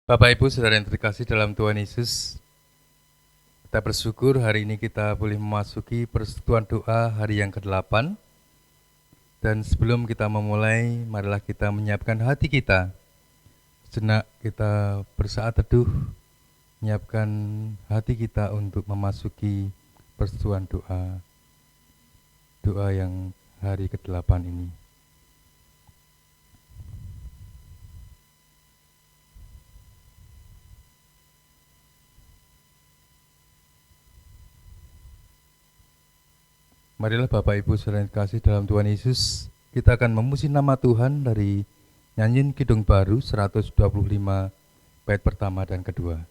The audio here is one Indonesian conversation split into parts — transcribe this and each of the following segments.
Bapak Ibu Saudara yang terkasih dalam Tuhan Yesus, kita bersyukur hari ini kita boleh memasuki persekutuan doa hari yang ke-8. Dan sebelum kita memulai, marilah kita menyiapkan hati kita. Sejenak kita bersaat teduh, menyiapkan hati kita untuk memasuki persekutuan doa. Doa yang hari ke-8 ini. Marilah Bapak Ibu Saudara yang terkasih dalam Tuhan Yesus, kita akan memuji nama Tuhan dari nyanyian Kidung Baru 125 bait pertama dan kedua.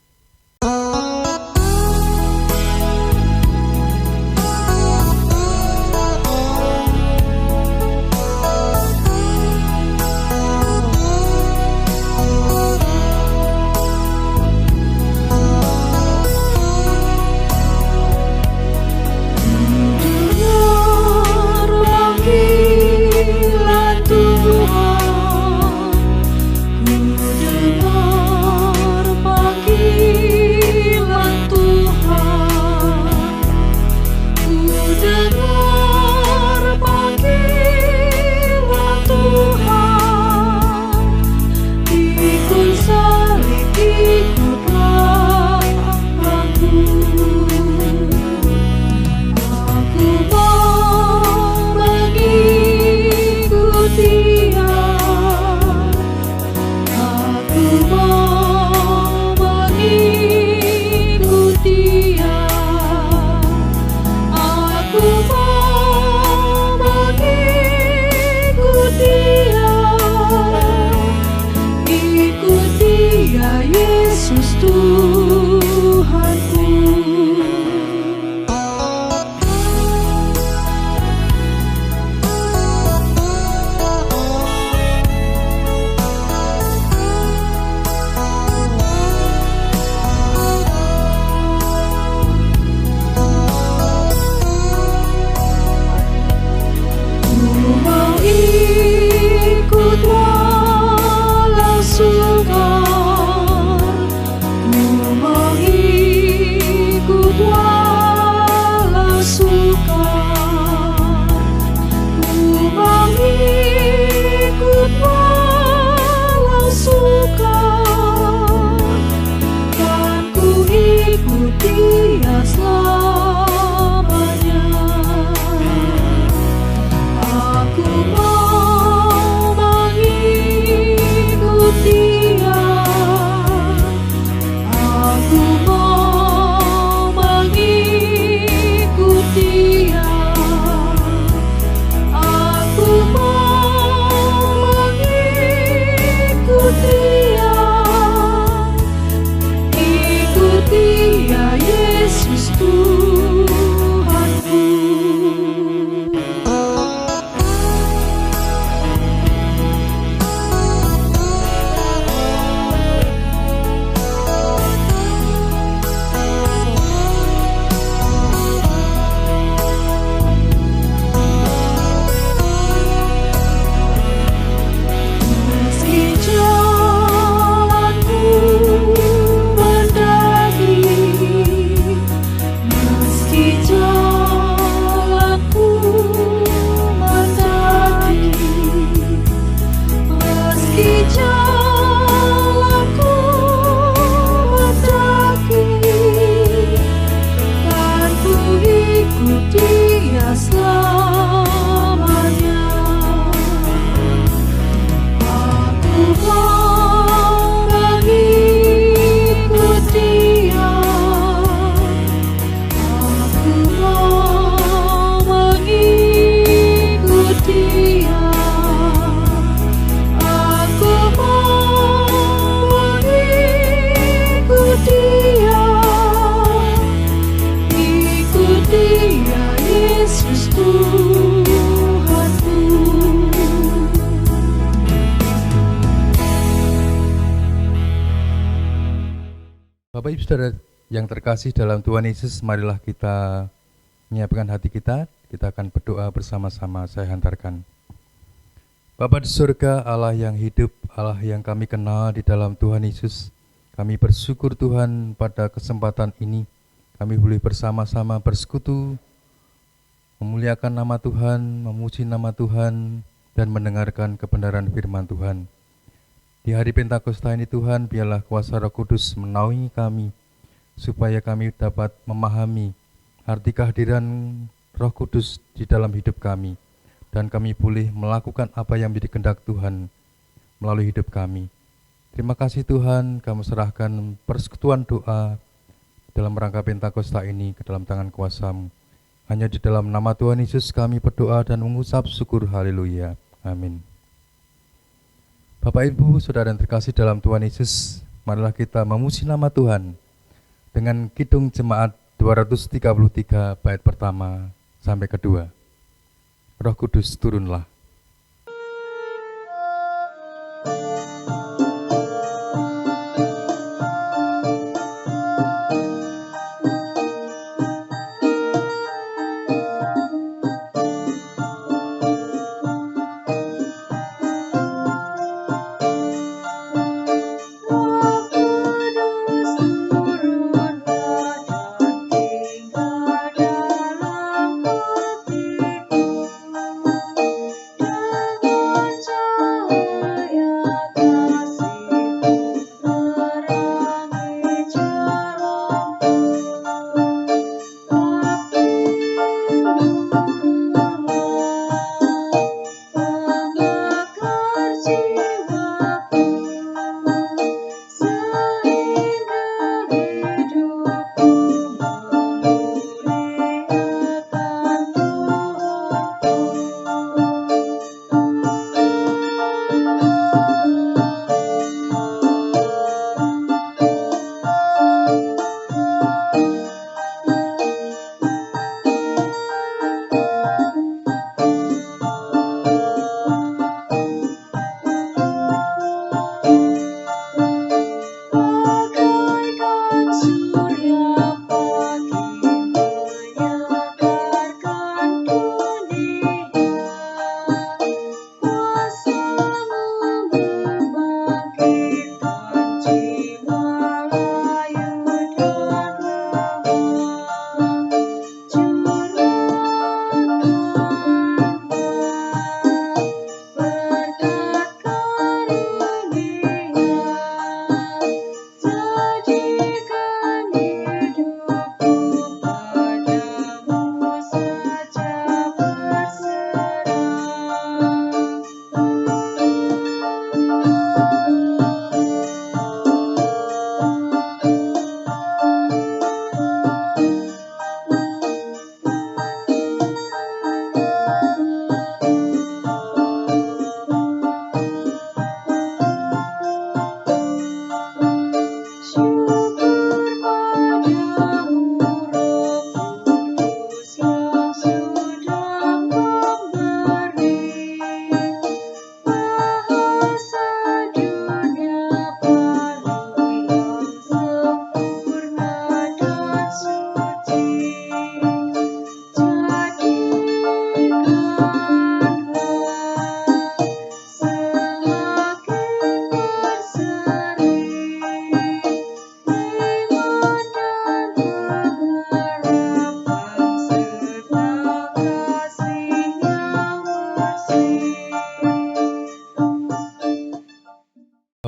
Bapak Ibu Saudara yang terkasih dalam Tuhan Yesus, marilah kita menyiapkan hati kita. Kita akan berdoa bersama-sama. Saya hantarkan. Bapa di surga, Allah yang hidup, Allah yang kami kenal di dalam Tuhan Yesus, Kami bersyukur Tuhan pada kesempatan ini kami boleh bersama-sama bersekutu, memuliakan nama Tuhan, memuji nama Tuhan, dan mendengarkan kebenaran firman Tuhan. Di hari Pentakosta ini Tuhan, biarlah kuasa Roh Kudus menaungi kami, supaya kami dapat memahami arti kehadiran Roh Kudus di dalam hidup kami, dan kami boleh melakukan apa yang menjadi kehendak Tuhan melalui hidup kami. Terima kasih Tuhan, kami serahkan persekutuan doa dalam rangka Pentakosta ini ke dalam tangan kuasa-Mu. Hanya di dalam nama Tuhan Yesus kami berdoa dan mengucap syukur, haleluya, amin. Bapak Ibu, Saudara yang terkasih dalam Tuhan Yesus, marilah kita memuji nama Tuhan dengan Kidung Jemaat 233 bait pertama sampai kedua. Roh Kudus turunlah.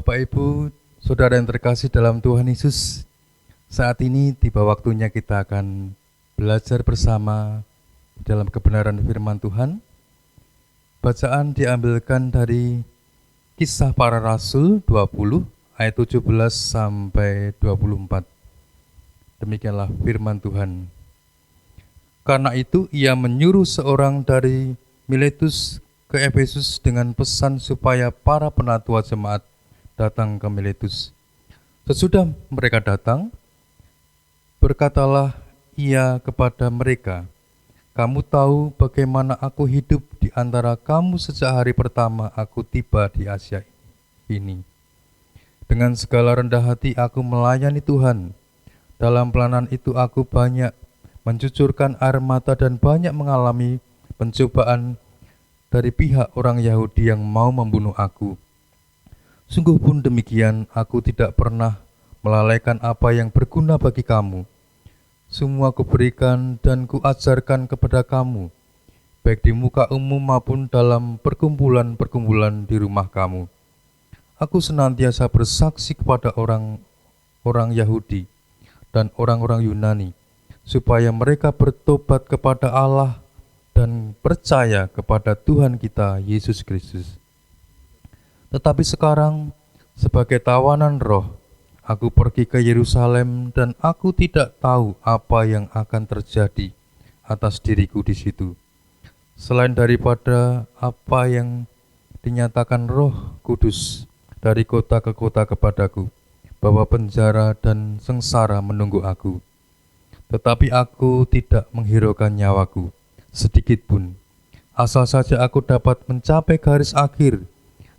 Bapak Ibu, Saudara yang terkasih dalam Tuhan Yesus, saat ini tiba waktunya kita akan belajar bersama dalam kebenaran firman Tuhan. Bacaan diambilkan dari Kisah Para Rasul 20 ayat 17 sampai 24. Demikianlah firman Tuhan. Karena itu ia menyuruh seorang dari Miletus ke Efesus dengan pesan supaya para penatua jemaat datang ke Miletus. Sesudah mereka datang, berkatalah ia kepada mereka, "Kamu tahu bagaimana aku hidup di antara kamu sejak hari pertama aku tiba di Asia ini. Dengan segala rendah hati aku melayani Tuhan. Dalam pelayanan itu aku banyak mencucurkan air mata dan banyak mengalami pencobaan dari pihak orang Yahudi yang mau membunuh aku. Sungguh pun demikian, aku tidak pernah melalaikan apa yang berguna bagi kamu. Semua kuberikan dan kuajarkan kepada kamu, baik di muka umum maupun dalam perkumpulan-perkumpulan di rumah kamu. Aku senantiasa bersaksi kepada orang-orang Yahudi dan orang-orang Yunani, supaya mereka bertobat kepada Allah dan percaya kepada Tuhan kita Yesus Kristus. Tetapi sekarang, sebagai tawanan roh, aku pergi ke Yerusalem dan aku tidak tahu apa yang akan terjadi atas diriku di situ, selain daripada apa yang dinyatakan Roh Kudus dari kota ke kota kepadaku, bahwa penjara dan sengsara menunggu aku. Tetapi aku tidak menghiraukan nyawaku sedikit pun, asal saja aku dapat mencapai garis akhir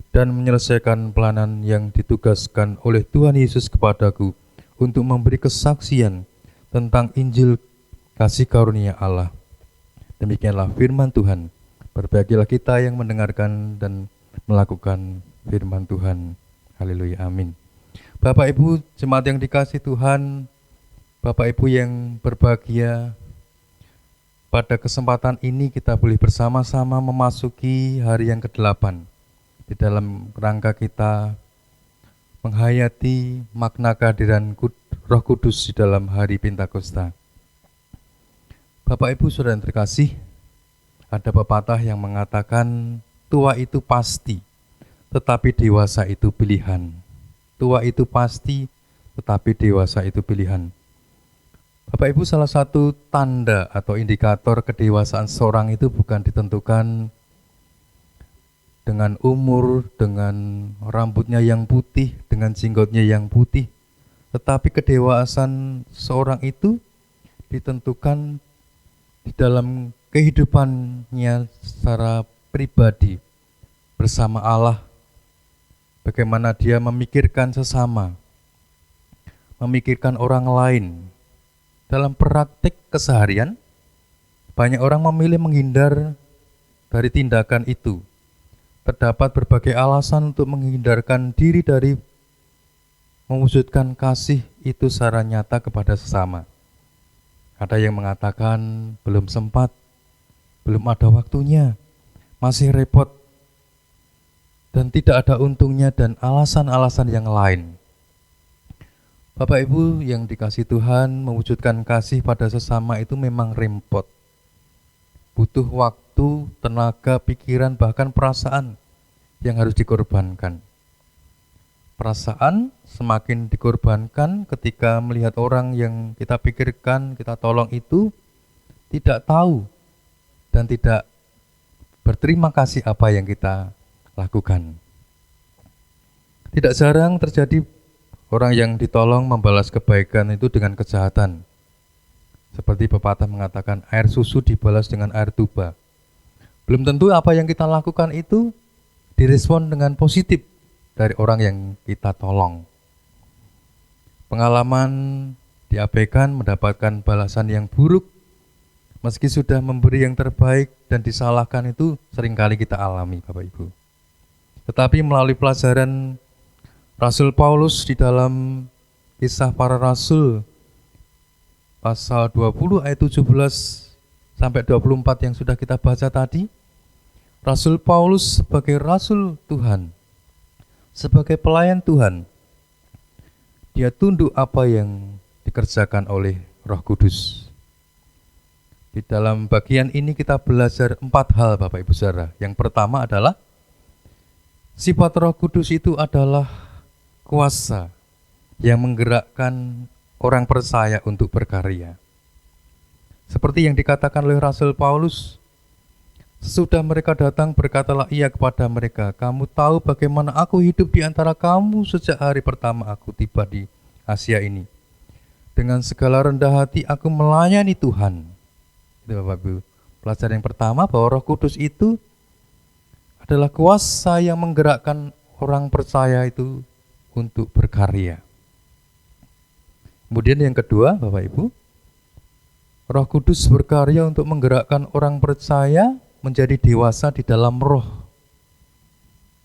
dan menyelesaikan pelayanan yang ditugaskan oleh Tuhan Yesus kepadaku untuk memberi kesaksian tentang Injil kasih karunia Allah. Demikianlah firman Tuhan. Berbahagialah kita yang mendengarkan dan melakukan firman Tuhan. Haleluya, amin. Bapak Ibu jemaat yang dikasihi Tuhan, Bapak Ibu yang berbahagia, pada kesempatan ini kita boleh bersama-sama memasuki hari yang ke-8 di dalam rangka kita menghayati makna kehadiran Roh Kudus di dalam hari Pentakosta. Bapak Ibu Saudara yang terkasih, ada pepatah yang mengatakan tua itu pasti, tetapi dewasa itu pilihan. Tua itu pasti, tetapi dewasa itu pilihan. Bapak Ibu, salah satu tanda atau indikator kedewasaan seorang itu bukan ditentukan dengan umur, dengan rambutnya yang putih, dengan jenggotnya yang putih, tetapi kedewasaan seorang itu ditentukan di dalam kehidupannya secara pribadi bersama Allah, bagaimana dia memikirkan sesama, memikirkan orang lain. Dalam praktik keseharian, banyak orang memilih menghindar dari tindakan itu. Terdapat berbagai alasan untuk menghindarkan diri dari mewujudkan kasih itu secara nyata kepada sesama. Ada yang mengatakan belum sempat, belum ada waktunya, masih repot, dan tidak ada untungnya, dan alasan-alasan yang lain. Bapak Ibu yang dikasihi Tuhan, mewujudkan kasih pada sesama itu memang repot. Butuh waktu, tenaga, pikiran, bahkan perasaan yang harus dikorbankan. Perasaan semakin dikorbankan ketika melihat orang yang kita pikirkan, kita tolong itu tidak tahu dan tidak berterima kasih apa yang kita lakukan. Tidak jarang terjadi orang yang ditolong membalas kebaikan itu dengan kejahatan. Seperti pepatah mengatakan, air susu dibalas dengan air tuba. Belum tentu apa yang kita lakukan itu direspon dengan positif dari orang yang kita tolong. Pengalaman diabaikan mendapatkan balasan yang buruk, meski sudah memberi yang terbaik dan disalahkan, itu seringkali kita alami, Bapak Ibu. Tetapi melalui pelajaran Rasul Paulus di dalam Kisah Para Rasul pasal 20 ayat 17 sampai 24 yang sudah kita baca tadi, Rasul Paulus sebagai Rasul Tuhan, sebagai pelayan Tuhan, dia tunduk apa yang dikerjakan oleh Roh Kudus. Di dalam bagian ini kita belajar 4 hal, Bapak Ibu Saudara. Yang pertama adalah sifat Roh Kudus itu adalah kuasa yang menggerakkan orang percaya untuk berkarya. Seperti yang dikatakan oleh Rasul Paulus, sesudah mereka datang berkatalah ia kepada mereka, kamu tahu bagaimana aku hidup di antara kamu sejak hari pertama aku tiba di Asia ini. Dengan segala rendah hati aku melayani Tuhan. Itu Bapak Ibu. Pelajaran yang pertama bahwa Roh Kudus itu adalah kuasa yang menggerakkan orang percaya itu untuk berkarya. Kemudian yang kedua, Bapak Ibu, Roh Kudus berkarya untuk menggerakkan orang percaya menjadi dewasa di dalam roh.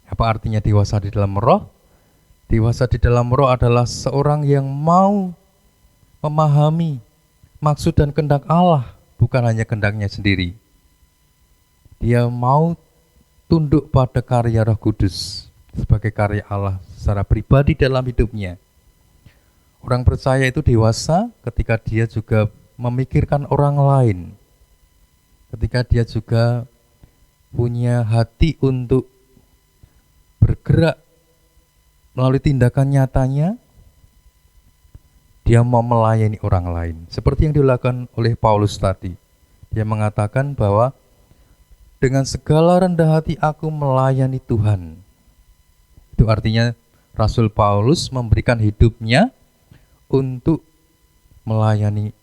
Apa artinya dewasa di dalam roh? Dewasa di dalam roh adalah seorang yang mau memahami maksud dan kehendak Allah, bukan hanya kehendaknya sendiri. Dia mau tunduk pada karya Roh Kudus sebagai karya Allah secara pribadi dalam hidupnya. Orang percaya itu dewasa ketika dia juga memikirkan orang lain, ketika dia juga punya hati untuk bergerak melalui tindakan nyatanya. Dia mau melayani orang lain, seperti yang dilakukan oleh Paulus tadi. Dia mengatakan bahwa dengan segala rendah hati aku melayani Tuhan. Itu artinya Rasul Paulus memberikan hidupnya untuk melayani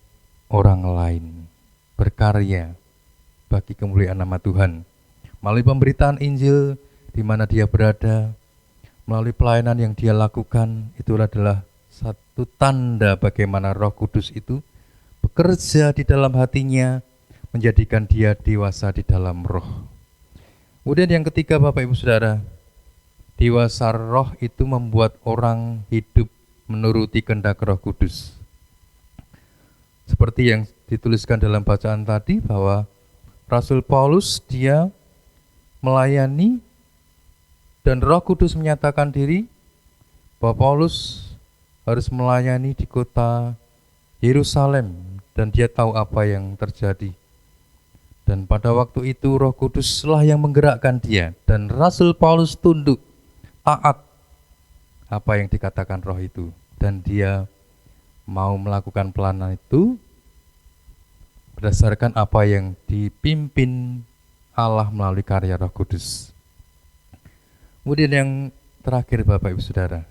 orang lain, berkarya bagi kemuliaan nama Tuhan. Melalui pemberitaan Injil di mana dia berada, melalui pelayanan yang dia lakukan, itu adalah satu tanda bagaimana Roh Kudus itu bekerja di dalam hatinya, menjadikan dia dewasa di dalam roh. Kemudian yang ketiga, Bapak Ibu Saudara, dewasa roh itu membuat orang hidup menuruti kehendak Roh Kudus. Seperti yang dituliskan dalam bacaan tadi, bahwa Rasul Paulus dia melayani dan Roh Kudus menyatakan diri bahwa Paulus harus melayani di kota Yerusalem, dan dia tahu apa yang terjadi. Dan pada waktu itu Roh Kuduslah yang menggerakkan dia, dan Rasul Paulus tunduk, taat apa yang dikatakan Roh itu, dan dia mau melakukan pelayanan itu berdasarkan apa yang dipimpin Allah melalui karya Roh Kudus. Kemudian yang terakhir, Bapak Ibu Saudara,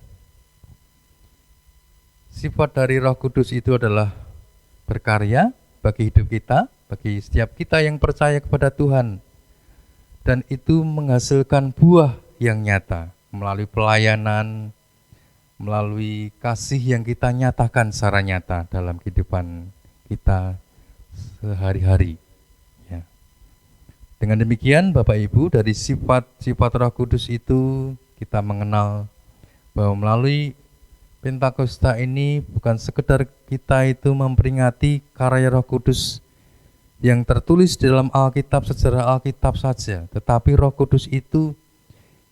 sifat dari Roh Kudus itu adalah berkarya bagi hidup kita, bagi setiap kita yang percaya kepada Tuhan. Dan itu menghasilkan buah yang nyata, melalui pelayanan, melalui kasih yang kita nyatakan secara nyata dalam kehidupan kita sehari-hari. Ya. Dengan demikian, Bapak Ibu, dari sifat-sifat Roh Kudus itu kita mengenal bahwa melalui Pentakosta ini bukan sekedar kita itu memperingati karya Roh Kudus yang tertulis di dalam Alkitab, sejarah Alkitab saja, tetapi Roh Kudus itu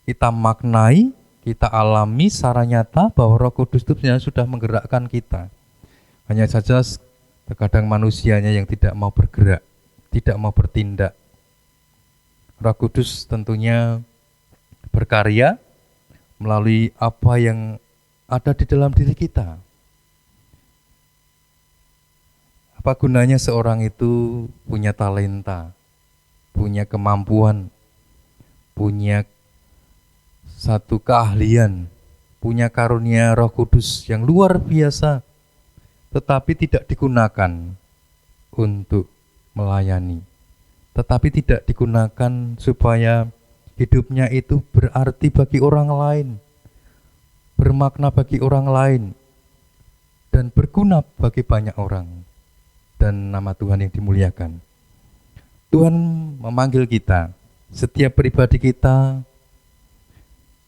kita maknai, kita alami secara nyata bahwa Roh Kudus itu sebenarnya sudah menggerakkan kita. Hanya saja terkadang manusianya yang tidak mau bergerak, tidak mau bertindak. Roh Kudus tentunya berkarya melalui apa yang ada di dalam diri kita. Apa gunanya seorang itu punya talenta, punya kemampuan, punya satu keahlian, punya karunia Roh Kudus yang luar biasa, tetapi tidak digunakan untuk melayani, tetapi tidak digunakan supaya hidupnya itu berarti bagi orang lain, bermakna bagi orang lain, dan berguna bagi banyak orang, dan nama Tuhan yang dimuliakan. Tuhan memanggil kita, setiap pribadi kita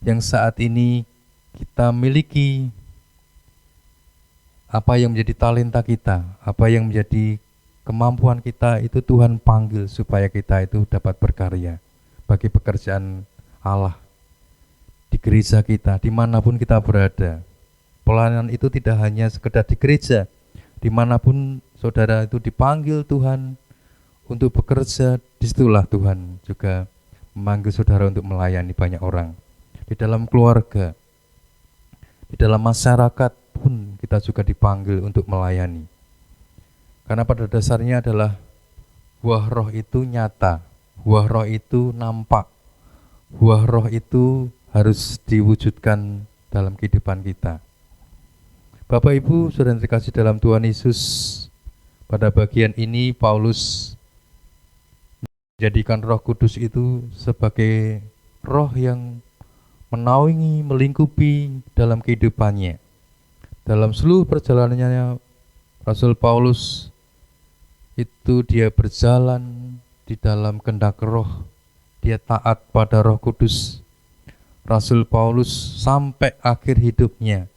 yang saat ini kita miliki apa yang menjadi talenta kita, apa yang menjadi kemampuan kita, itu Tuhan panggil supaya kita itu dapat berkarya bagi pekerjaan Allah. Di gereja kita, dimanapun kita berada. Pelayanan itu tidak hanya sekedar di gereja. Dimanapun saudara itu dipanggil Tuhan untuk bekerja, disitulah Tuhan juga memanggil saudara untuk melayani banyak orang. Di dalam keluarga, di dalam masyarakat pun kita juga dipanggil untuk melayani. Karena pada dasarnya adalah buah roh itu nyata, buah roh itu nampak, buah roh itu harus diwujudkan dalam kehidupan kita. Bapak Ibu, saudara yang terkasih dalam Tuhan Yesus, pada bagian ini Paulus menjadikan Roh Kudus itu sebagai roh yang menaungi, melingkupi dalam kehidupannya. Dalam seluruh perjalanannya, Rasul Paulus itu dia berjalan di dalam kehendak Roh, dia taat pada Roh Kudus. Rasul Paulus sampai akhir hidupnya,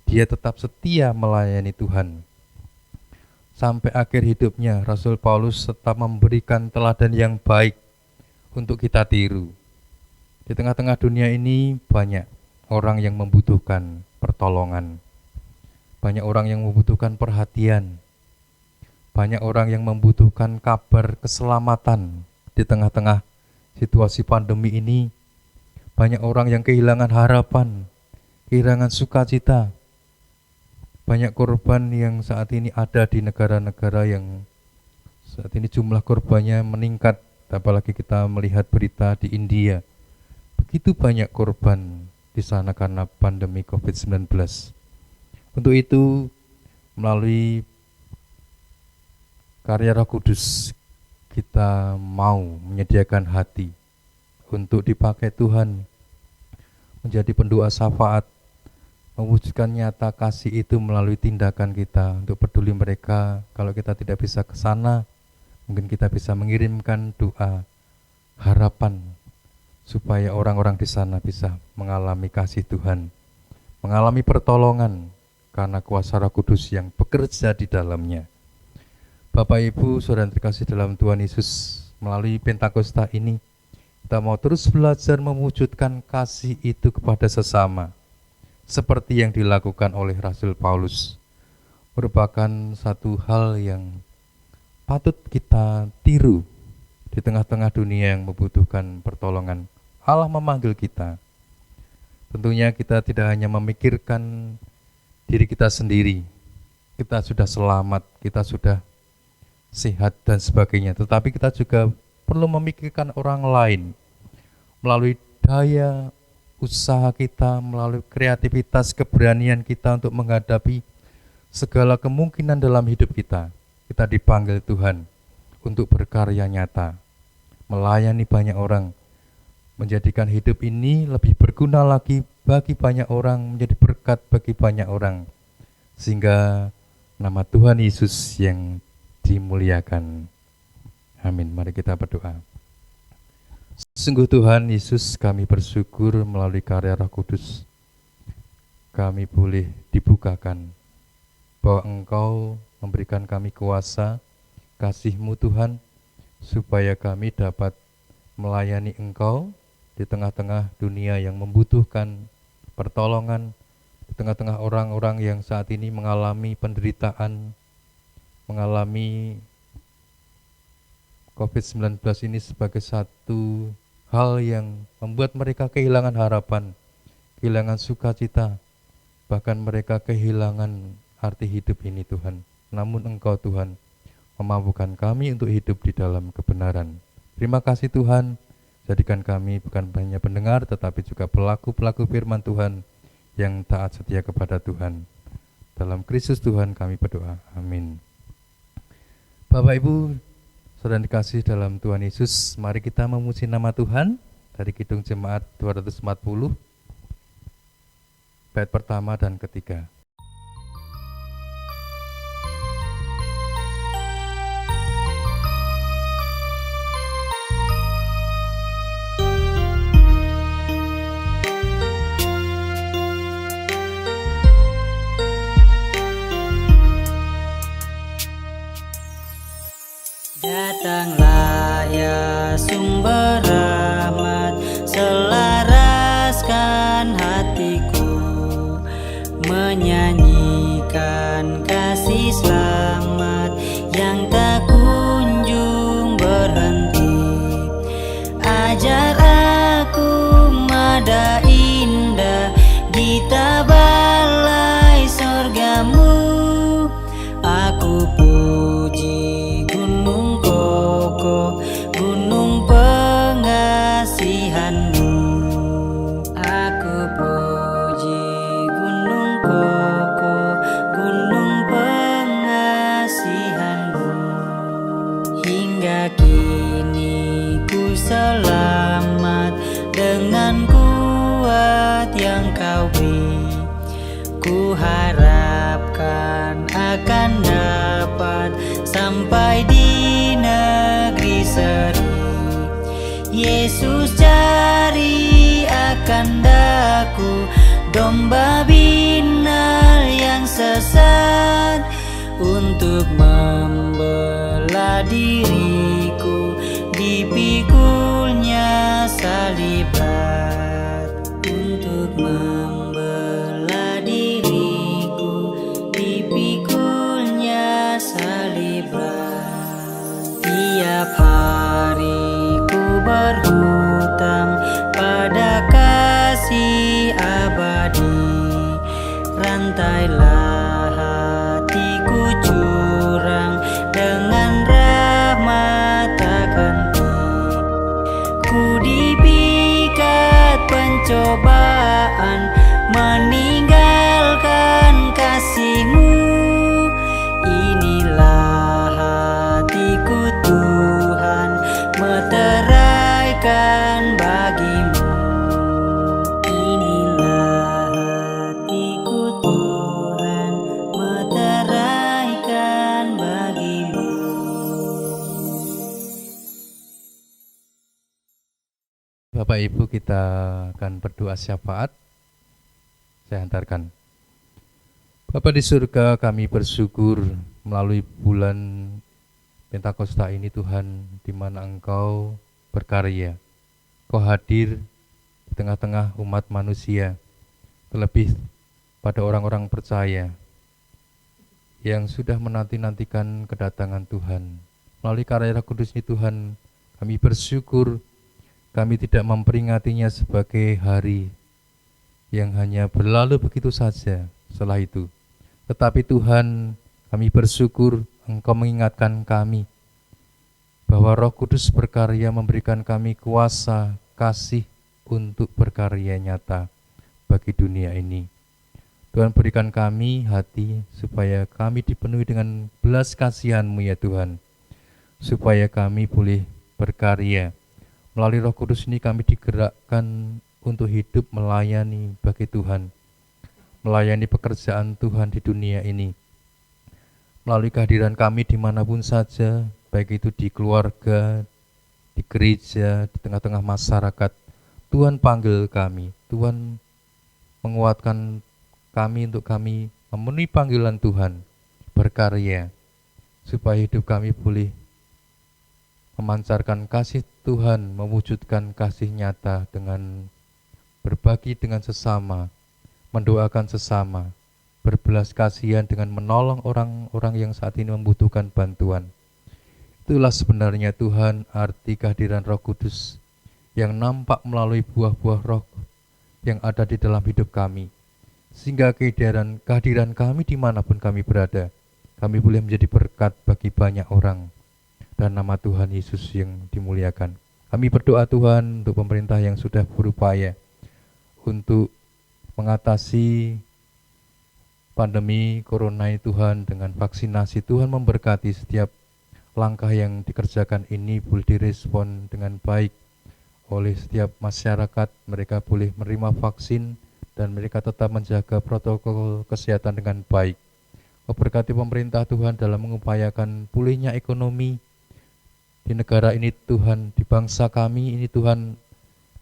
dia tetap setia melayani Tuhan. Sampai akhir hidupnya, Rasul Paulus tetap memberikan teladan yang baik untuk kita tiru. Di tengah-tengah dunia ini banyak orang yang membutuhkan pertolongan. Banyak orang yang membutuhkan perhatian. Banyak orang yang membutuhkan kabar keselamatan di tengah-tengah situasi pandemi ini. Banyak orang yang kehilangan harapan, kehilangan sukacita. Banyak korban yang saat ini ada di negara-negara yang saat ini jumlah korbannya meningkat. Apalagi kita melihat berita di India. Begitu banyak korban di sana karena pandemi COVID-19. Untuk itu, melalui karya Roh Kudus, kita mau menyediakan hati untuk dipakai Tuhan menjadi pendoa syafaat, mewujudkan nyata kasih itu melalui tindakan kita untuk peduli mereka. Kalau kita tidak bisa ke sana, mungkin kita bisa mengirimkan doa harapan supaya orang-orang di sana bisa mengalami kasih Tuhan, mengalami pertolongan karena kuasa Roh Kudus yang bekerja di dalamnya. Bapak Ibu, saudara yang terkasih dalam Tuhan Yesus, melalui Pentakosta ini kita mau terus belajar mewujudkan kasih itu kepada sesama, seperti yang dilakukan oleh Rasul Paulus. Merupakan satu hal yang patut kita tiru di tengah-tengah dunia yang membutuhkan pertolongan. Allah memanggil kita. Tentunya kita tidak hanya memikirkan diri kita sendiri. Kita sudah selamat, kita sudah sehat dan sebagainya. Tetapi kita juga perlu memikirkan orang lain. Melalui daya usaha kita, melalui kreativitas, keberanian kita untuk menghadapi segala kemungkinan dalam hidup kita. Kita dipanggil Tuhan untuk berkarya nyata, melayani banyak orang, menjadikan hidup ini lebih berguna lagi bagi banyak orang, menjadi berkat bagi banyak orang, sehingga nama Tuhan Yesus yang dimuliakan. Amin. Mari kita berdoa. Sungguh Tuhan Yesus, kami bersyukur melalui karya Roh Kudus kami boleh dibukakan bahwa Engkau memberikan kami kuasa, kasih-Mu Tuhan, supaya kami dapat melayani Engkau di tengah-tengah dunia yang membutuhkan pertolongan, di tengah-tengah orang-orang yang saat ini mengalami penderitaan, mengalami COVID-19 ini sebagai satu hal yang membuat mereka kehilangan harapan, kehilangan sukacita, bahkan mereka kehilangan arti hidup ini Tuhan. Namun Engkau Tuhan memampukan kami untuk hidup di dalam kebenaran. Terima kasih Tuhan, jadikan kami bukan hanya pendengar tetapi juga pelaku-pelaku firman Tuhan yang taat setia kepada Tuhan. Dalam Kristus Tuhan kami berdoa. Amin. Bapak Ibu, saudara dikasih dalam Tuhan Yesus, mari kita memuji nama Tuhan dari Kidung Jemaat 240, bait pertama dan ketiga. Datanglah ya sumber rahmat, selaraskan hatiku, menyanyikan kasih selamat yang tak kunjung berhenti. Ajar aku nada indah di tabalai sorgamu, aku puji gunung kokoh, gunung pengasihanmu. Aku puji gunung kokoh, gunung pengasihanmu. Hingga kini ku selamat dengan kuat yang kau beri. Ku harapkan akan dapat sampai di negeri seri. Yesus cari aku akan daku, domba binal yang sesat untuk membela diriku, dipikulnya salib berat untuk membela diriku, dipikulnya salib berat. Tiap hari ku berhutang pada kasih abadi, rantailah hatiku curang dengan rahmat tak henti. Ku dipikat pencobaan, meninggalkan kasih-Mu. Inilah hatiku Tuhan, meteraikan bagi-Mu. Inilah hatiku Tuhan, meteraikan bagi-Mu. Bapak Ibu, kita akan berdoa syafaat. Saya hantarkan. Bapa di surga, kami bersyukur melalui bulan Pentakosta ini Tuhan, di mana Engkau berkarya. Kau hadir di tengah-tengah umat manusia, terlebih pada orang-orang percaya yang sudah menanti-nantikan kedatangan Tuhan. Melalui karya Roh Kudus ini Tuhan, kami bersyukur kami tidak memperingatinya sebagai hari yang hanya berlalu begitu saja setelah itu. Tetapi Tuhan, kami bersyukur Engkau mengingatkan kami bahwa Roh Kudus berkarya memberikan kami kuasa, kasih untuk berkarya nyata bagi dunia ini. Tuhan, berikan kami hati supaya kami dipenuhi dengan belas kasihan-Mu ya Tuhan, supaya kami boleh berkarya. Melalui Roh Kudus ini kami digerakkan untuk hidup melayani bagi Tuhan, melayani pekerjaan Tuhan di dunia ini. Melalui kehadiran kami dimanapun saja, baik itu di keluarga, di gereja, di tengah-tengah masyarakat, Tuhan panggil kami, Tuhan menguatkan kami untuk kami memenuhi panggilan Tuhan, berkarya, supaya hidup kami boleh memancarkan kasih Tuhan, mewujudkan kasih nyata dengan berbagi dengan sesama, mendoakan sesama, berbelas kasihan dengan menolong orang-orang yang saat ini membutuhkan bantuan. Itulah sebenarnya Tuhan arti kehadiran Roh Kudus yang nampak melalui buah-buah roh yang ada di dalam hidup kami. Sehingga kehadiran kami dimanapun kami berada, kami boleh menjadi berkat bagi banyak orang. Dan nama Tuhan Yesus yang dimuliakan. Kami berdoa Tuhan untuk pemerintah yang sudah berupaya untuk mengatasi pandemi corona ini Tuhan, dengan vaksinasi. Tuhan memberkati setiap langkah yang dikerjakan ini boleh direspon dengan baik oleh setiap masyarakat. Mereka boleh menerima vaksin dan mereka tetap menjaga protokol kesehatan dengan baik. Memberkati pemerintah Tuhan dalam mengupayakan pulihnya ekonomi di negara ini Tuhan, di bangsa kami ini Tuhan,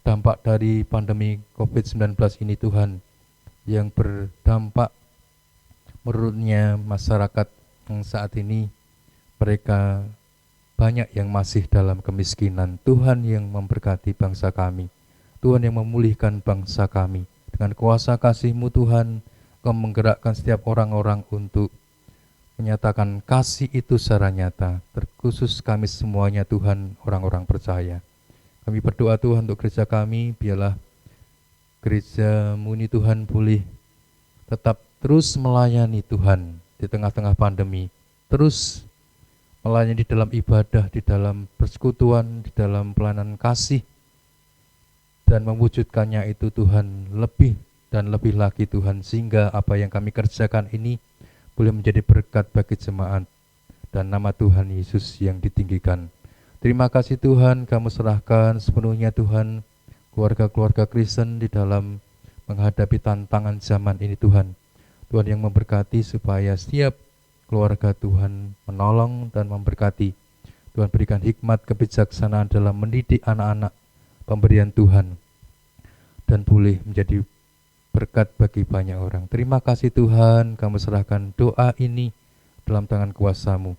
dampak dari pandemi COVID-19 ini Tuhan, yang berdampak menurutnya masyarakat yang saat ini mereka banyak yang masih dalam kemiskinan. Tuhan yang memberkati bangsa kami, Tuhan yang memulihkan bangsa kami. Dengan kuasa kasih-Mu Tuhan, Engkau menggerakkan setiap orang-orang untuk menyatakan kasih itu secara nyata, terkhusus kami semuanya Tuhan, orang-orang percaya. Kami berdoa Tuhan untuk gereja kami, biarlah gereja-Mu ini Tuhan boleh tetap terus melayani Tuhan di tengah-tengah pandemi, terus melayani di dalam ibadah, di dalam persekutuan, di dalam pelayanan kasih, dan mewujudkannya itu Tuhan lebih dan lebih lagi Tuhan, sehingga apa yang kami kerjakan ini boleh menjadi berkat bagi jemaat dan nama Tuhan Yesus yang ditinggikan. Terima kasih Tuhan, kami serahkan sepenuhnya Tuhan keluarga-keluarga Kristen di dalam menghadapi tantangan zaman ini Tuhan. Tuhan yang memberkati supaya setiap keluarga Tuhan menolong dan memberkati. Tuhan berikan hikmat kebijaksanaan dalam mendidik anak-anak pemberian Tuhan. dan boleh menjadi berkat bagi banyak orang. Terima kasih Tuhan, kami serahkan doa ini dalam tangan kuasa-Mu.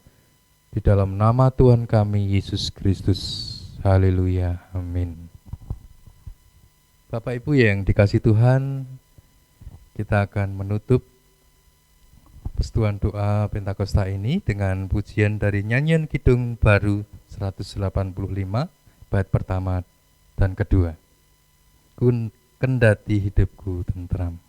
Di dalam nama Tuhan kami, Yesus Kristus. Haleluya. Amin. Bapak Ibu yang dikasih Tuhan, kita akan menutup persekutuan doa Pentakosta ini dengan pujian dari nyanyian Kidung Baru 185, bait pertama dan kedua. Kendati hidupku tentram.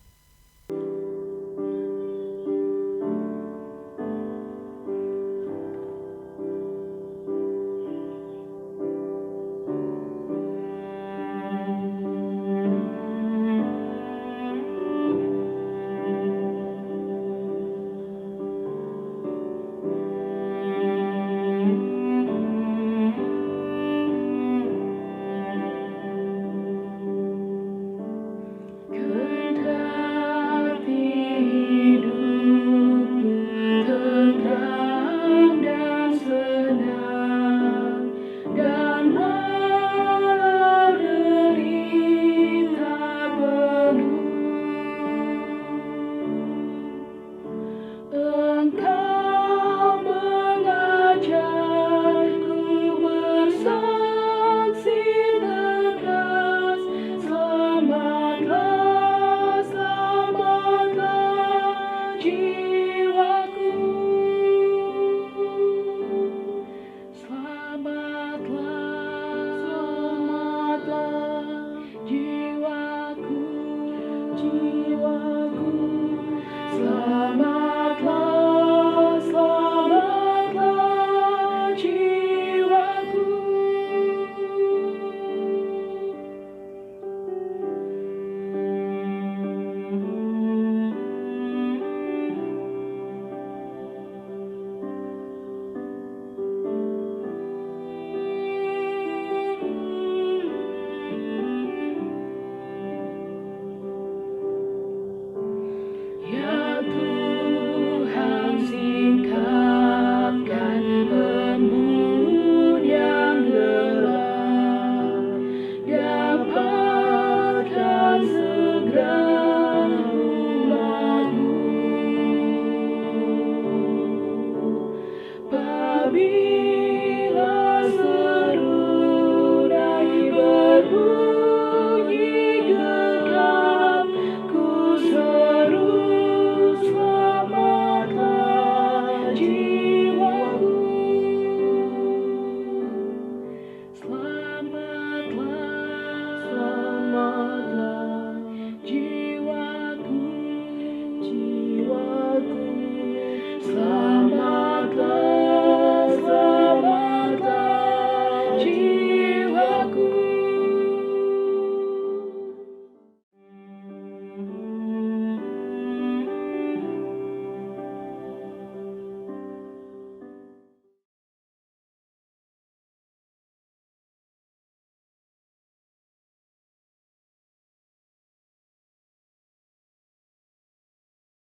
Be